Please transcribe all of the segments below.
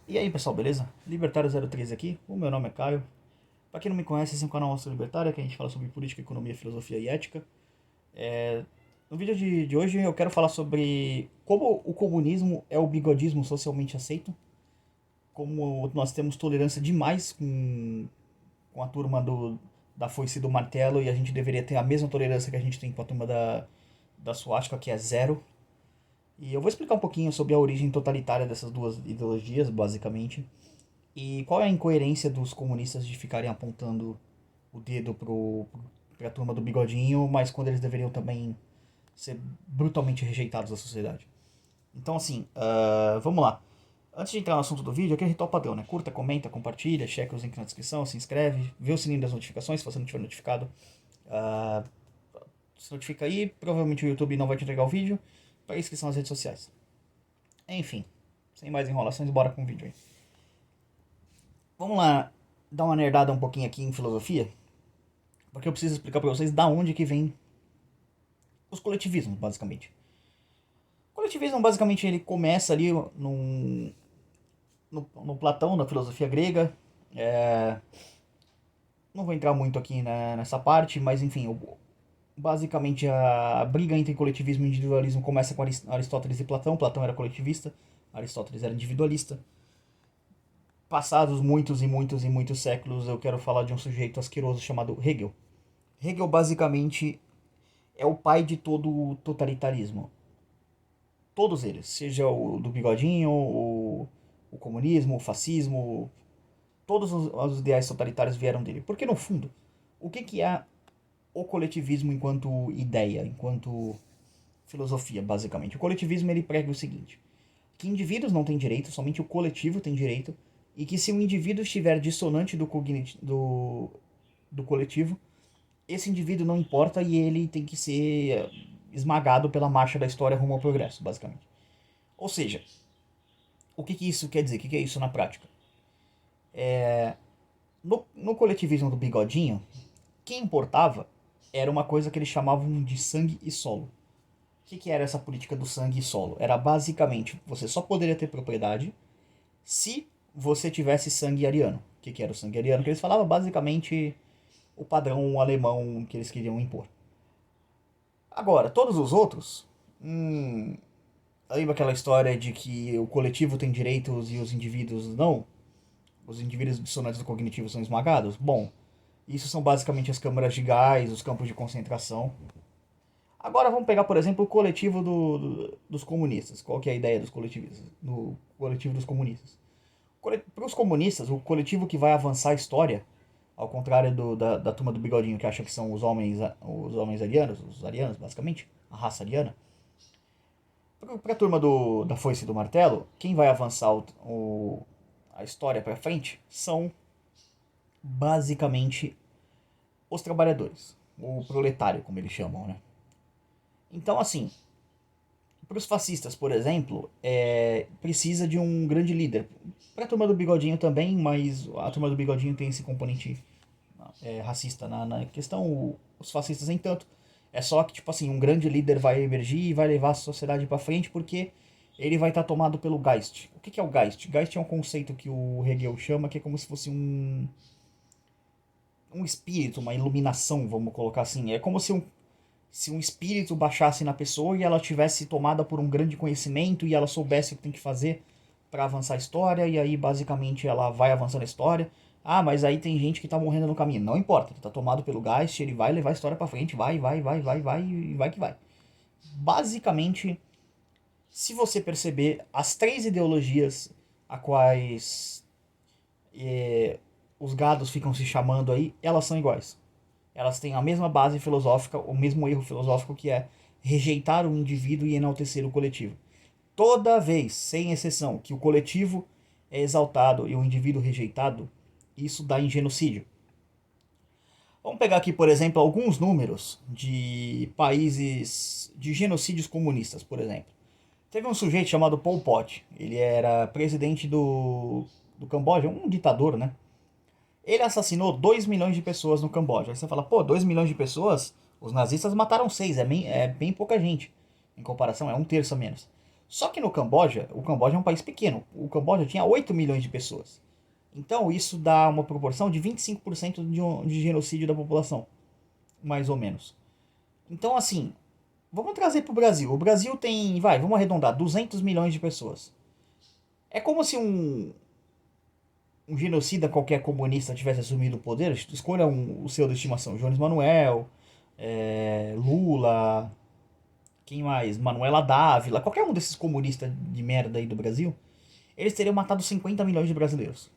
E aí pessoal, beleza? Libertário 03 aqui, o meu nome é Caio. Pra quem não me conhece, esse é um canal Astro Libertário que a gente fala sobre política, economia, filosofia e ética. No vídeo de hoje eu quero falar sobre como o comunismo é o bigodismo socialmente aceito, como nós temos tolerância demais com a turma da foice e do martelo e a gente deveria ter a mesma tolerância que a gente tem com a turma da suástica, que é zero. E eu vou explicar um pouquinho sobre a origem totalitária dessas duas ideologias, basicamente. E qual é a incoerência dos comunistas de ficarem apontando o dedo pra turma do bigodinho, mas quando eles deveriam também ser brutalmente rejeitados da sociedade? Então, assim, vamos lá. Antes de entrar no assunto do vídeo, aquele ritual padrão, né? Curta, comenta, compartilha, checa os links na descrição, se inscreve, vê o sininho das notificações se você não tiver notificado. Ah, Se notifica aí, provavelmente o YouTube não vai te entregar o vídeo. Para isso que são as redes sociais. Enfim, sem mais enrolações, bora com o vídeo aí. Vamos lá dar uma nerdada um pouquinho aqui em filosofia, porque eu preciso explicar para vocês da onde que vem os coletivismos, basicamente. O coletivismo, basicamente, ele começa ali no Platão, na filosofia grega. É, não vou entrar muito aqui nessa parte, mas enfim, basicamente a briga entre coletivismo e individualismo começa com Aristóteles e Platão. Platão era coletivista, Aristóteles era individualista. Passados muitos e muitos e muitos séculos, eu quero falar de um sujeito asqueroso chamado Hegel. Hegel basicamente é o pai de todo o totalitarismo. Todos eles, seja o do bigodinho, o comunismo, o fascismo, todos os ideais totalitários vieram dele. Porque no fundo, o que é o coletivismo enquanto ideia, enquanto filosofia, basicamente? O coletivismo ele prega o seguinte: que indivíduos não têm direito, somente o coletivo tem direito, e que se um indivíduo estiver dissonante do coletivo, esse indivíduo não importa e ele tem que ser esmagado pela marcha da história rumo ao progresso, basicamente. Ou seja, o que isso quer dizer? O que é isso na prática? No coletivismo do Bigodinho, quem importava era uma coisa que eles chamavam de sangue e solo. O que era essa política do sangue e solo? Era basicamente, você só poderia ter propriedade se você tivesse sangue ariano. O que era o sangue ariano? Que eles falavam basicamente o padrão alemão que eles queriam impor. Agora, todos os outros, lembra aquela história de que o coletivo tem direitos e os indivíduos não? Os indivíduos dissonantes do cognitivo são esmagados? Bom, isso são basicamente as câmaras de gás, os campos de concentração. Agora vamos pegar, por exemplo, o coletivo dos comunistas. Qual que é a ideia dos coletivistas? Do coletivo dos comunistas. Para os comunistas, o coletivo que vai avançar a história, ao contrário da turma do bigodinho que acha que são os homens arianos, os arianos basicamente, a raça ariana, para a turma da foice e do martelo, quem vai avançar a história para frente são basicamente os trabalhadores, o proletário, como eles chamam, né? Então, assim, para os fascistas, por exemplo, precisa de um grande líder. Para a turma do bigodinho também, mas a turma do bigodinho tem esse componente racista na questão, os fascistas nem tanto. É só que, tipo assim, um grande líder vai emergir e vai levar a sociedade para frente porque ele vai estar tomado pelo Geist. O que é o Geist? Geist é um conceito que o Hegel chama que é como se fosse um espírito, uma iluminação, vamos colocar assim. É como se um espírito baixasse na pessoa e ela tivesse tomada por um grande conhecimento e ela soubesse o que tem que fazer para avançar a história, e aí basicamente ela vai avançando a história. Ah, mas aí tem gente que tá morrendo no caminho. Não importa, ele tá tomado pelo Geist, ele vai levar a história pra frente, vai, e vai que vai. Basicamente, se você perceber, as três ideologias a quais os gados ficam se chamando aí, elas são iguais. Elas têm a mesma base filosófica, o mesmo erro filosófico que é rejeitar o indivíduo e enaltecer o coletivo. Toda vez, sem exceção, que o coletivo é exaltado e o indivíduo rejeitado, isso dá em genocídio. Vamos pegar aqui, por exemplo, alguns números de países de genocídios comunistas, por exemplo. Teve um sujeito chamado Pol Pot, ele era presidente do Camboja, um ditador, né? Ele assassinou 2 milhões de pessoas no Camboja. Aí você fala, pô, 2 milhões de pessoas? Os nazistas mataram 6, é bem pouca gente. Em comparação, é um terço a menos. Só que no Camboja, o Camboja é um país pequeno. O Camboja tinha 8 milhões de pessoas. Então isso dá uma proporção de 25% de genocídio da população, mais ou menos. Então assim, vamos trazer para o Brasil. O Brasil tem, vamos arredondar, 200 milhões de pessoas. É como se um genocida qualquer comunista tivesse assumido o poder. Escolha o seu de estimação. Jones Manuel, Lula, quem mais? Manuela Dávila, qualquer um desses comunistas de merda aí do Brasil. Eles teriam matado 50 milhões de brasileiros.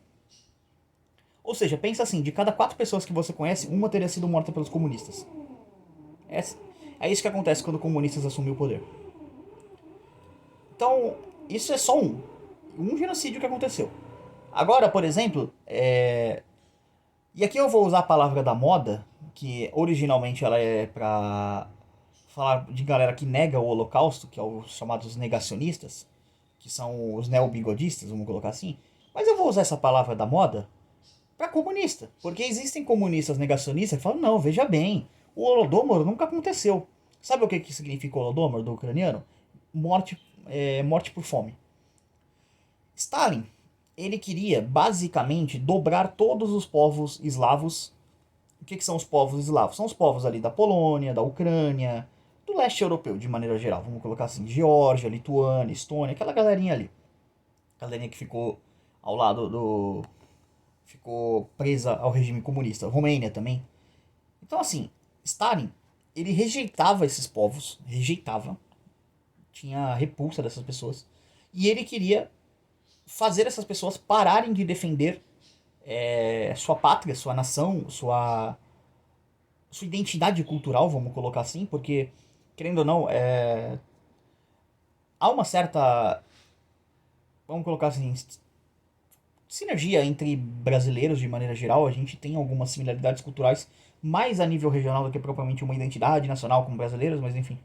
Ou seja, pensa assim, de cada 4 pessoas que você conhece, uma teria sido morta pelos comunistas. É, é isso que acontece quando comunistas assumem o poder. Então, isso é só um genocídio que aconteceu. Agora, por exemplo, e aqui eu vou usar a palavra da moda, que originalmente ela é pra falar de galera que nega o Holocausto, que é os chamados negacionistas, que são os neobigodistas, vamos colocar assim. Mas eu vou usar essa palavra da moda para comunista, porque existem comunistas negacionistas que falam, não, veja bem, o Holodomor nunca aconteceu. Sabe o que significa Holodomor do ucraniano? Morte, morte por fome. Stalin, ele queria basicamente dobrar todos os povos eslavos. O que são os povos eslavos? São os povos ali da Polônia, da Ucrânia, do leste europeu de maneira geral. Vamos colocar assim, Geórgia, Lituânia, Estônia, aquela galerinha ali. Galerinha que ficou ao lado do... ficou presa ao regime comunista. Romênia também. Então assim, Stalin, ele rejeitava esses povos, rejeitava, tinha repulsa dessas pessoas, e ele queria fazer essas pessoas pararem de defender sua pátria, sua nação, sua identidade cultural, vamos colocar assim, porque, querendo ou não, há uma certa, vamos colocar assim, sinergia entre brasileiros de maneira geral. A gente tem algumas similaridades culturais, mais a nível regional do que propriamente uma identidade nacional como brasileiros, mas enfim,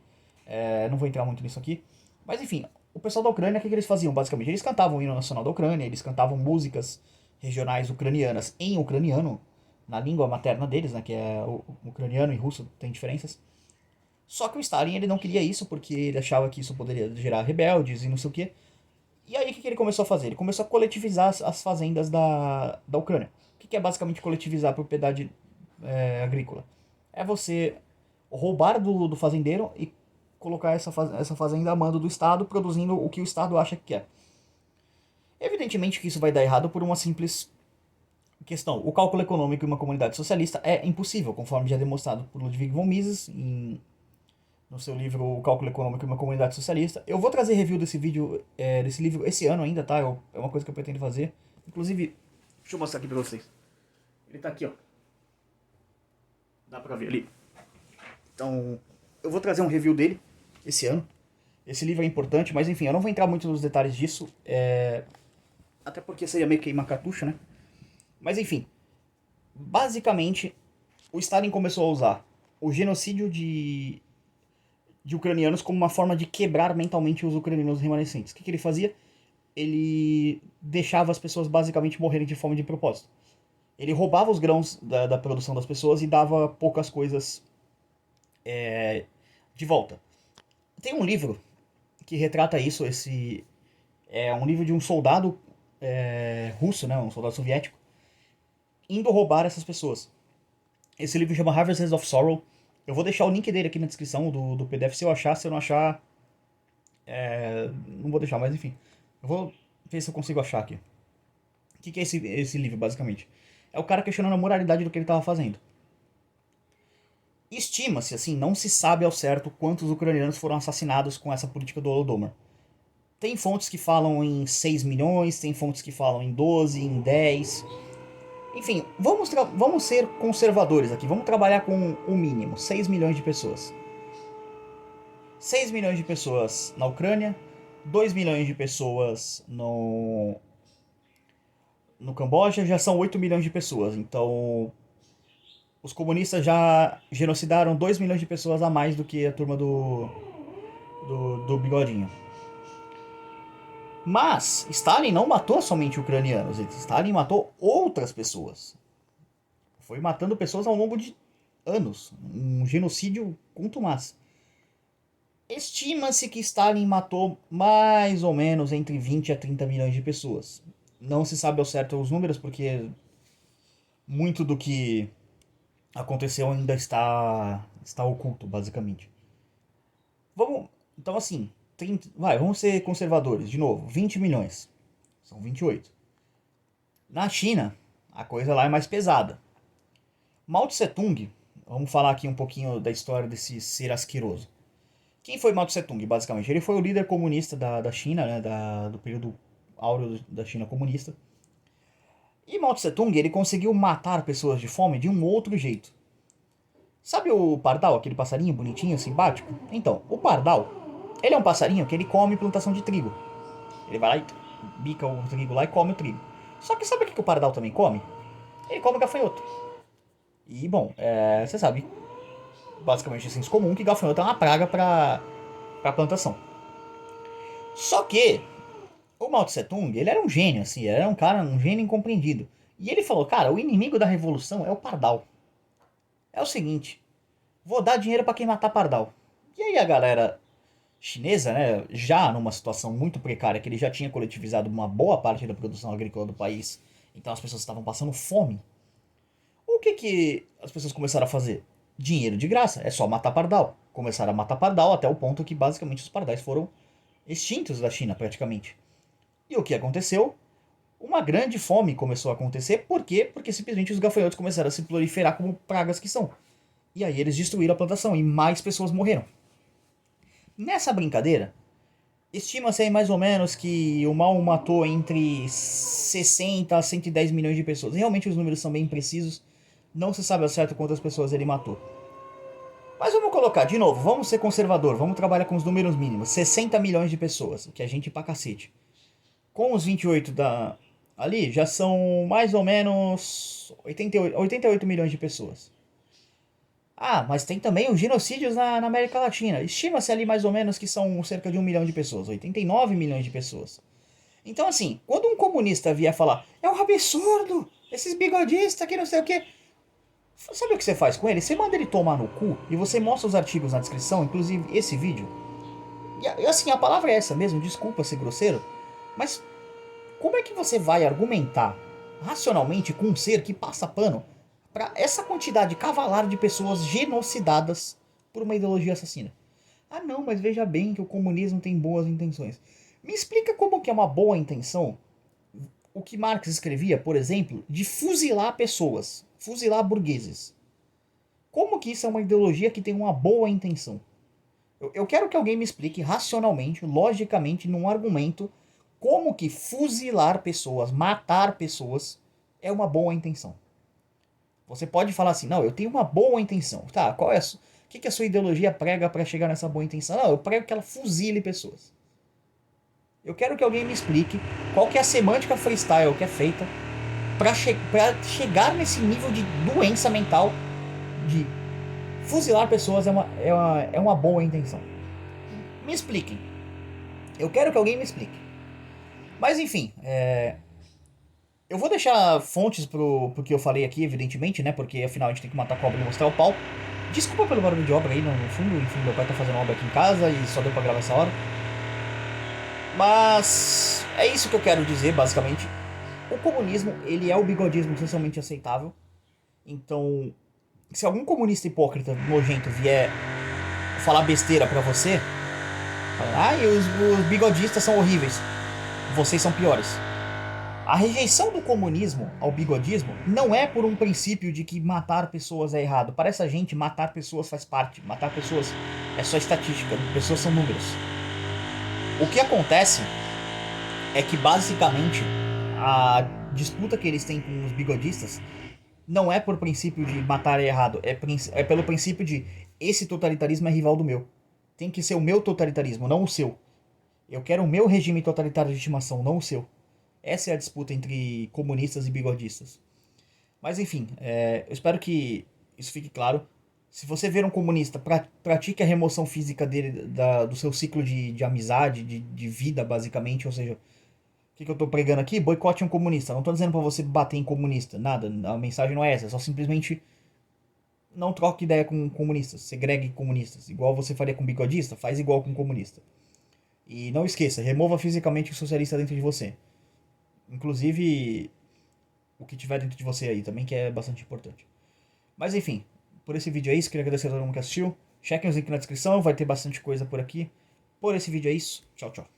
não vou entrar muito nisso aqui. Mas enfim, o pessoal da Ucrânia, o que eles faziam basicamente? Eles cantavam o hino nacional da Ucrânia, eles cantavam músicas regionais ucranianas em ucraniano, na língua materna deles, né, que é o ucraniano e russo, tem diferenças. Só que o Stalin ele não queria isso porque ele achava que isso poderia gerar rebeldes e não sei o quê. E aí o que ele começou a fazer? Ele começou a coletivizar as fazendas da Ucrânia. O que é basicamente coletivizar a propriedade agrícola? É você roubar do fazendeiro e colocar essa fazenda a mando do Estado, produzindo o que o Estado acha que quer. Evidentemente que isso vai dar errado por uma simples questão. O cálculo econômico em uma comunidade socialista é impossível, conforme já demonstrado por Ludwig von Mises no seu livro O Cálculo Econômico em uma Comunidade Socialista. Eu vou trazer review desse livro esse ano ainda, tá? É uma coisa que eu pretendo fazer. Inclusive, deixa eu mostrar aqui pra vocês. Ele tá aqui, ó. Dá pra ver ali. Então, eu vou trazer um review dele esse ano. Esse livro é importante, mas enfim, eu não vou entrar muito nos detalhes disso. Até porque seria meio queimar cartucho, né? Mas enfim, basicamente, o Stalin começou a usar o genocídio de ucranianos como uma forma de quebrar mentalmente os ucranianos remanescentes. O que ele fazia? Ele deixava as pessoas basicamente morrerem de fome de propósito. Ele roubava os grãos da produção das pessoas e dava poucas coisas de volta. Tem um livro que retrata isso. Esse é um livro de um soldado russo, né, um soldado soviético, indo roubar essas pessoas. Esse livro chama Harvests of Sorrow. Eu vou deixar o link dele aqui na descrição do PDF se eu achar. Se eu não achar, não vou deixar, mas enfim. Eu vou ver se eu consigo achar aqui. O que é esse livro, basicamente? É o cara questionando a moralidade do que ele estava fazendo. Estima-se, assim, não se sabe ao certo quantos ucranianos foram assassinados com essa política do Holodomor. Tem fontes que falam em 6 milhões, tem fontes que falam em 12, em 10. Enfim, vamos ser conservadores aqui, vamos trabalhar com o mínimo, 6 milhões de pessoas. 6 milhões de pessoas na Ucrânia, 2 milhões de pessoas no Camboja, já são 8 milhões de pessoas. Então, os comunistas já genocidaram 2 milhões de pessoas a mais do que a turma do Bigodinho. Mas Stalin não matou somente ucranianos, Stalin matou outras pessoas. Foi matando pessoas ao longo de anos. Um genocídio contumaz. Estima-se que Stalin matou mais ou menos entre 20 a 30 milhões de pessoas. Não se sabe ao certo os números, porque muito do que aconteceu ainda está oculto, basicamente. Vamos, então assim, vamos ser conservadores, de novo, 20 milhões. São 28. Na China, a coisa lá é mais pesada. Mao Tse Tung, vamos falar aqui um pouquinho da história desse ser asqueroso. Quem foi Mao Tse Tung, basicamente? Ele foi o líder comunista da China, né, do período áureo da China comunista. E Mao Tse Tung, ele conseguiu matar pessoas de fome de um outro jeito. Sabe o pardal, aquele passarinho bonitinho, simpático? Então, o pardal, ele é um passarinho que ele come plantação de trigo. Ele vai lá e bica o trigo lá e come o trigo. Só que sabe o que o pardal também come? Ele come gafanhoto. E, bom, você sabe, basicamente, senso comum, que gafanhoto é uma praga pra plantação. Só que o Mao Tse Tung, ele era um gênio, assim, ele era um cara, um gênio incompreendido. E ele falou, cara, o inimigo da revolução é o pardal. É o seguinte, vou dar dinheiro pra quem matar pardal. E aí a galera chinesa, né, já numa situação muito precária, que ele já tinha coletivizado uma boa parte da produção agrícola do país, então as pessoas estavam passando fome. O que as pessoas começaram a fazer? Dinheiro de graça, é só matar pardal. Começaram a matar pardal até o ponto que basicamente os pardais foram extintos da China praticamente. E o que aconteceu? Uma grande fome começou a acontecer. Por quê? Porque simplesmente os gafanhotos começaram a se proliferar como pragas que são. E aí eles destruíram a plantação e mais pessoas morreram. Nessa brincadeira, estima-se aí mais ou menos que o Mao matou entre 60 a 110 milhões de pessoas. Realmente os números são bem precisos. Não se sabe ao certo quantas pessoas ele matou. Mas vamos colocar, de novo, vamos ser conservador, vamos trabalhar com os números mínimos. 60 milhões de pessoas, o que é gente pra cacete. Com os 28 ali, já são mais ou menos 88 milhões de pessoas. Ah, mas tem também os genocídios na América Latina. Estima-se ali mais ou menos que são cerca de 1 milhão de pessoas, 89 milhões de pessoas. Então, assim, quando um comunista vier falar, é um absurdo, esses bigodistas que não sei o que. Sabe o que você faz com ele? Você manda ele tomar no cu e você mostra os artigos na descrição, inclusive esse vídeo. E assim, a palavra é essa mesmo, desculpa ser grosseiro, mas como é que você vai argumentar racionalmente com um ser que passa pano para essa quantidade cavalar de pessoas genocidadas por uma ideologia assassina? Ah não, mas veja bem que o comunismo tem boas intenções. Me explica como que é uma boa intenção o que Marx escrevia, por exemplo, de fuzilar pessoas, fuzilar burgueses. Como que isso é uma ideologia que tem uma boa intenção? Eu quero que alguém me explique racionalmente, logicamente, num argumento, como que fuzilar pessoas, matar pessoas, é uma boa intenção. Você pode falar assim, não, eu tenho uma boa intenção. Tá, qual é o que a sua ideologia prega para chegar nessa boa intenção? Não, eu prego que ela fuzile pessoas. Eu quero que alguém me explique qual que é a semântica freestyle que é feita para chegar nesse nível de doença mental de fuzilar pessoas é uma boa intenção. Me expliquem. Eu quero que alguém me explique. Mas enfim, eu vou deixar fontes pro que eu falei aqui, evidentemente, né? Porque afinal a gente tem que matar a cobra e mostrar o pau. Desculpa pelo barulho de obra aí no fundo, enfim, meu pai tá fazendo obra aqui em casa e só deu pra gravar essa hora. Mas é isso que eu quero dizer, basicamente. O comunismo, ele é o bigodismo socialmente aceitável. Então, se algum comunista hipócrita nojento vier falar besteira pra você, os bigodistas são horríveis, vocês são piores. A rejeição do comunismo ao bigodismo não é por um princípio de que matar pessoas é errado. Para essa gente, matar pessoas faz parte. Matar pessoas é só estatística, pessoas são números. O que acontece é que basicamente a disputa que eles têm com os bigodistas não é por princípio de matar é errado, é pelo princípio de esse totalitarismo é rival do meu. Tem que ser o meu totalitarismo, não o seu. Eu quero o meu regime totalitário de estimação, não o seu. Essa é a disputa entre comunistas e bigodistas. Mas enfim, eu espero que isso fique claro. Se você ver um comunista, pratique a remoção física dele do seu ciclo de amizade, de vida, basicamente. Ou seja, o que eu tô pregando aqui? Boicote um comunista. Não tô dizendo pra você bater em comunista, nada. A mensagem não é essa. É só simplesmente não troque ideia com comunistas, segregue comunistas. Igual você faria com bigodista, faz igual com comunista. E não esqueça, remova fisicamente o socialista dentro de você. Inclusive o que tiver dentro de você aí também, que é bastante importante. Mas enfim, por esse vídeo é isso. Queria agradecer a todo mundo que assistiu. Chequem os links na descrição, vai ter bastante coisa por aqui. Por esse vídeo é isso. Tchau, tchau.